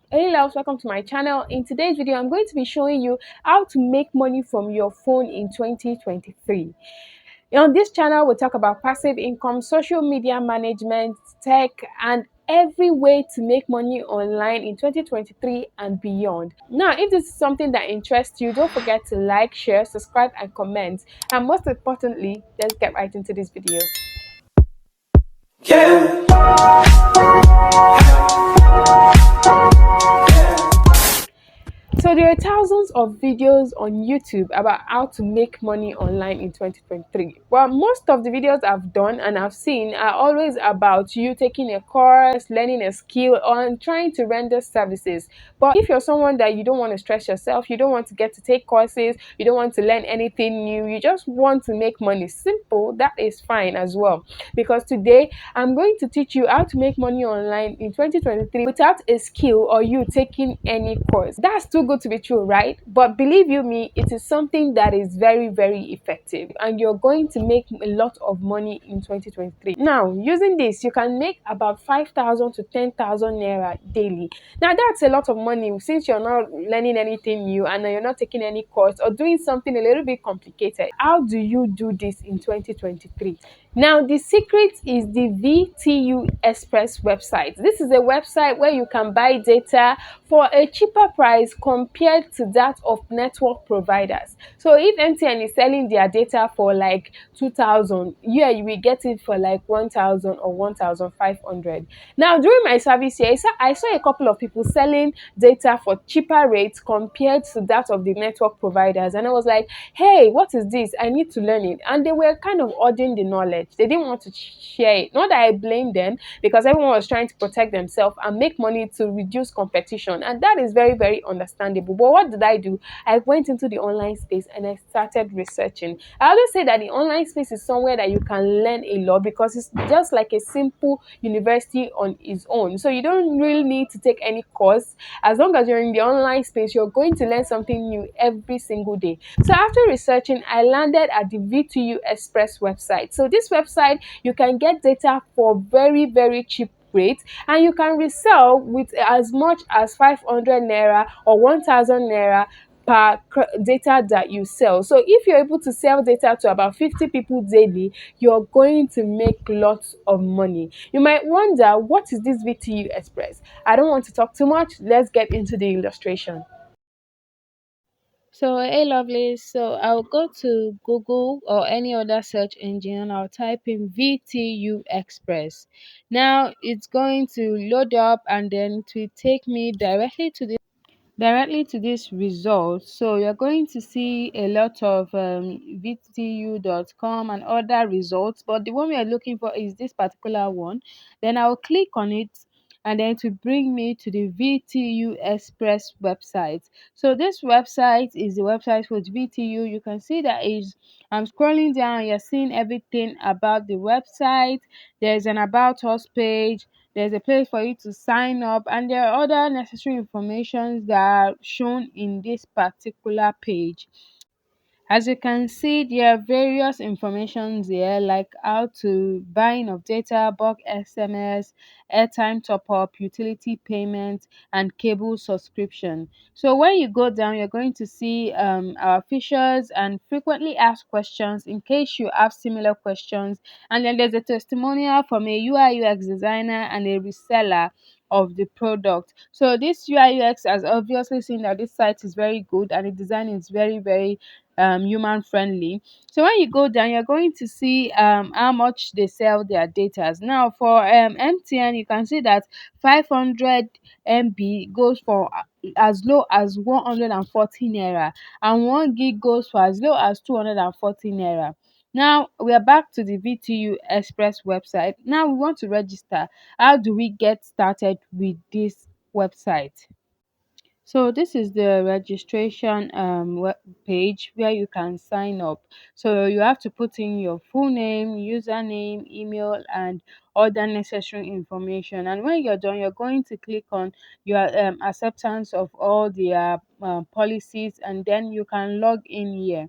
Hey loves, welcome to my channel. In today's video, I'm going to be showing you how to make money from your phone in 2023. On this channel, we'll talk about passive income, social media management, tech, and every way to make money online in 2023 and beyond. Now, if this is something that interests you, don't forget to like, share, subscribe, and comment. And most importantly, let's get right into this video. So there are thousands of videos on YouTube about how to make money online in 2023. Well, most of the videos I've done and I've seen are always about you taking a course, learning a skill, or trying to render services. But if you're someone that you don't want to stress yourself, you don't want to get to take courses, you don't want to learn anything new, you just want to make money simple, that is fine as well. Because today I'm going to teach you how to make money online in 2023 without a skill or you taking any course. That's too good to be true, right? But believe you me, it is something that is very, very effective and you're going to make a lot of money in 2023. Now, using this, you can make about 5,000 to 10,000 naira daily. Now, that's a lot of money since you're not learning anything new and you're not taking any course or doing something a little bit complicated. How do you do this in 2023? Now, the secret is the VTU Express website. This is a website where you can buy data for a cheaper price compared to that of network providers. So if MTN is selling their data for like 2,000, yeah, you will get it for like 1,000 or 1,500. Now, during my service here, I saw a couple of people selling data for cheaper rates compared to that of the network providers. And I was like, hey, what is this? I need to learn it. And they were kind of hoarding the knowledge. They didn't want to share it. Not that I blame them, because everyone was trying to protect themselves and make money to reduce competition. And that is very, very understandable. But what did I do? I went into the online space and I started researching. I always say that the online space is somewhere that you can learn a lot because it's just like a simple university on its own. So you don't really need to take any course. As long as you're in the online space, you're going to learn something new every single day. So after researching, I landed at the V2U Express website. So this website, you can get data for very, very cheap rate and you can resell with as much as 500 naira or 1,000 naira per data that you sell. So if you're able to sell data to about 50 people daily, you're going to make lots of money. You might wonder, what is this VTU Express? I don't want to talk too much. Let's get into the illustration. So, hey lovely. So, I'll go to Google or any other search engine and I'll type in VTU Express. Now, it's going to load up and then it will take me directly to this result. So you're going to see a lot of vtu.com and other results, but the one we are looking for is this particular one. Then I'll click on it and then to bring me to the VTU Express website. So this website is the website for VTU. You can see that is I'm scrolling down, you're seeing everything about the website. There's an about us page, there's a place for you to sign up, and there are other necessary information that are shown in this particular page. As you can see, there are various informations here like how to buying of data, bulk SMS, airtime top up, utility payment, and cable subscription. So when you go down, you're going to see our features and frequently asked questions in case you have similar questions. And then there's a testimonial from a UI UX designer and a reseller of the product. So this UI UX has obviously seen that this site is very good and the design is very, very human friendly. So when you go down, you're going to see how much they sell their data. Now for MTN, you can see that 500 MB goes for as low as 140 naira and 1 gig goes for as low as 240 naira. Now we are back to the VTU Express website. Now we want to register. How do we get started with this website? So this is the registration web page where you can sign up. So you have to put in your full name, username, email, and other necessary information. And when you're done, you're going to click on your acceptance of all the policies, and then you can log in here.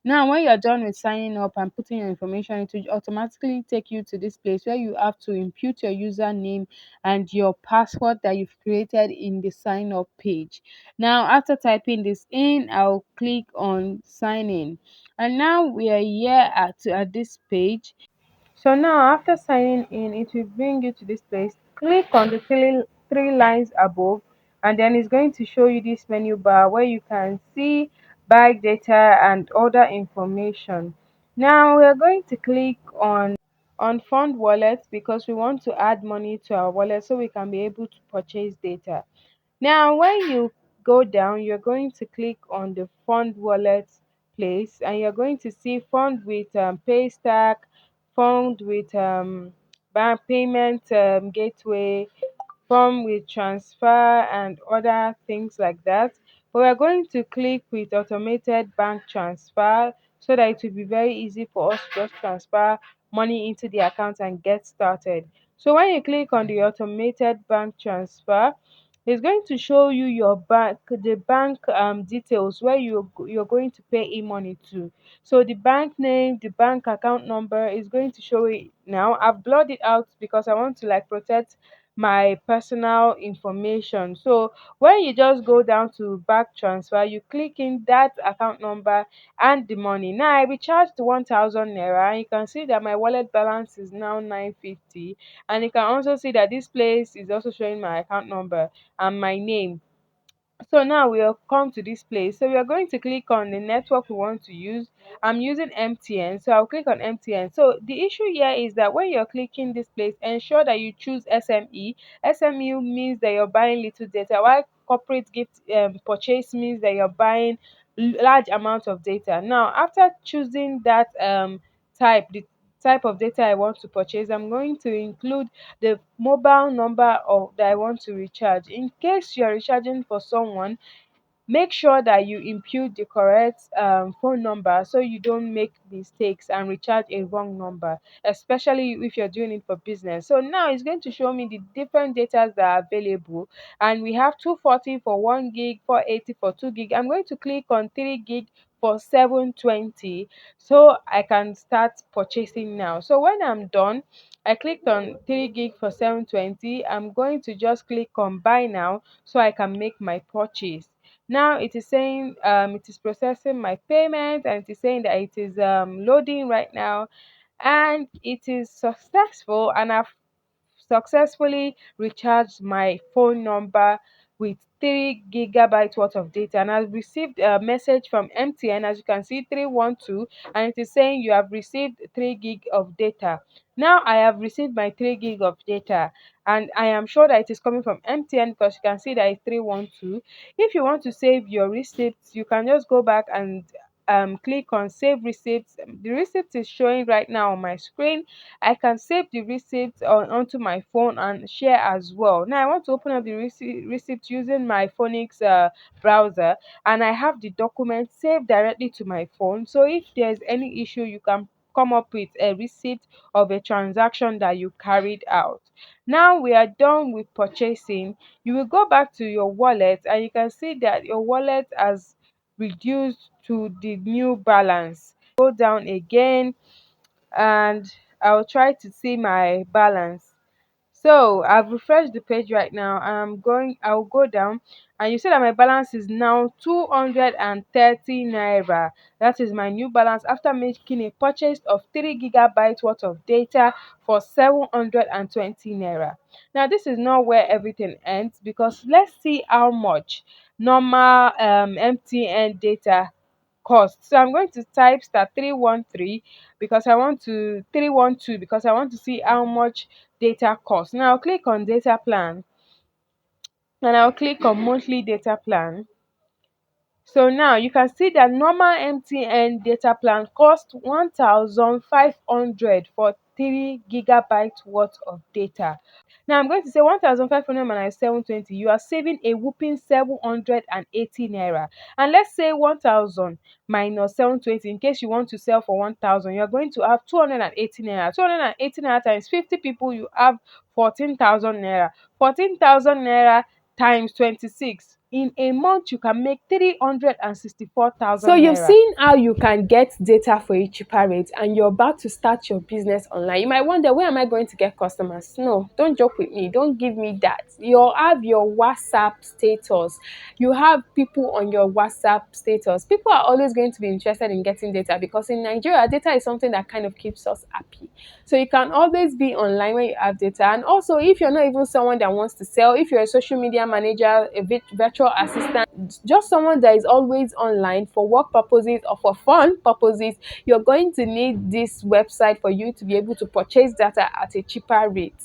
Now, when you're done with signing up and putting your information, it will automatically take you to this place where you have to input your username and your password that you've created in the sign up page. Now, after typing this in, I'll click on sign in. And now we are here at this page. So now after signing in, it will bring you to this place. Click on the three lines above, and then it's going to show you this menu bar where you can see buy data and other information. Now we are going to click on fund wallet because we want to add money to our wallet so we can be able to purchase data. Now, when you go down, you're going to click on the fund wallet place, and you're going to see fund with Paystack, fund with bank payment gateway, form with transfer and other things like that. But we're going to click with automated bank transfer so that it will be very easy for us to just transfer money into the account and get started. So when you click on the automated bank transfer, it's going to show you your bank the bank details where you're going to pay e-money to. So the bank name, the bank account number is going to show it now. I've blurred it out because I want to like protect my personal information. So when you just go down to bank transfer, you click in that account number and the money. Now I recharged 1000 naira, and you can see that my wallet balance is now 950, and you can also see that this place is also showing my account number and my name. So now we have come to this place. So we are going to click on the network we want to use. I'm using MTN, so I'll click on MTN. So the issue here is that when you're clicking this place, ensure that you choose SME. SME means that you're buying little data, while corporate gift purchase means that you're buying large amount of data. Now, after choosing that the type of data I want to purchase, I'm going to include the mobile number of that I want to recharge. In case you're recharging for someone, make sure that you input the correct phone number so you don't make mistakes and recharge a wrong number, especially if you're doing it for business. So now it's going to show me the different data that are available, and we have 240 for 1 gig, 480 for 2 gig. I'm going to click on 3 gig for 720 so I can start purchasing now. So when I'm done, I clicked on 3 gig for 720. I'm going to just click on buy now so I can make my purchase. Now it is saying it is processing my payment, and it is saying that it is loading right now, and it is successful, and I've successfully recharged my phone number with 3 gigabytes worth of data, and I've received a message from MTN, as you can see 312, and it is saying you have received 3 gig of data. Now I have received my 3 gig of data, and I am sure that it is coming from MTN because you can see that it's 312. If you want to save your receipts, you can just go back and click on save receipts. The receipt is showing right now on my screen. I can save the receipt onto my phone and share as well. Now I want to open up the receipt using my Phoenix browser, and I have the document saved directly to my phone. So if there's any issue, you can come up with a receipt of a transaction that you carried out. Now we are done with purchasing. You will go back to your wallet, and you can see that your wallet has reduced to the new balance. Go down again, and I'll try to see my balance. So I've refreshed the page right now, and I'll go down, and you see that my balance is now 230 naira. That is my new balance after making a purchase of 3 gigabytes worth of data for 720 naira. Now this is not where everything ends, because let's see how much normal MTN data cost. So I'm going to type star 313 because I want to 312 because I want to see how much data cost. Now I'll click on data plan, and I'll click on monthly data plan. So now you can see that normal MTN data plan costs 1500 for 3 gigabytes worth of data. Now I'm going to say 1500 minus 720, you are saving a whooping 780 naira. And let's say 1000 minus 720, in case you want to sell for 1000, you're going to have 280 naira. 280 naira times 50 people, you have 14,000 naira. 14,000 naira times 26, in a month you can make 364,000 So you've naira. seen how you can get data for a cheaper rate and you're about to start your business online. You might wonder, where am I going to get customers? No, don't joke with me. Don't give me that. You have your WhatsApp status. You have people on your WhatsApp status. People are always going to be interested in getting data because in Nigeria, data is something that kind of keeps us happy. So you can always be online when you have data. And also, if you're not even someone that wants to sell, if you're a social media manager, a virtual assistant, just someone that is always online for work purposes or for fun purposes, you're going to need this website for you to be able to purchase data at a cheaper rate.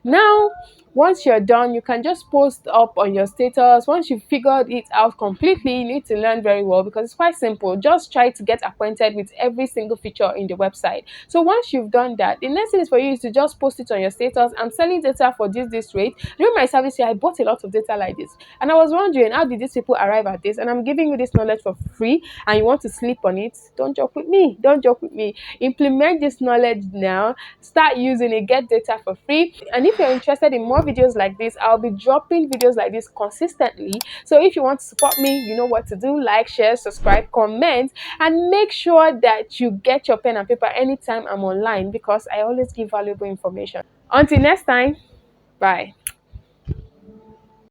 Now, once you're done, you can just post up on your status. Once you've figured it out completely, you need to learn very well because it's quite simple. Just try to get acquainted with every single feature in the website. So once you've done that, the next thing is for you is to just post it on your status. I'm selling data for this rate. During my service here, I bought a lot of data like this. And I was wondering, how did these people arrive at this? And I'm giving you this knowledge for free and you want to sleep on it? Don't joke with me. Don't joke with me. Implement this knowledge now. Start using it. Get data for free. And if you're interested in more videos like this, I'll be dropping videos like this consistently. So if you want to support me, you know what to do. Like, share, subscribe, comment, and make sure that you get your pen and paper anytime I'm online because I always give valuable information. Until next time, bye.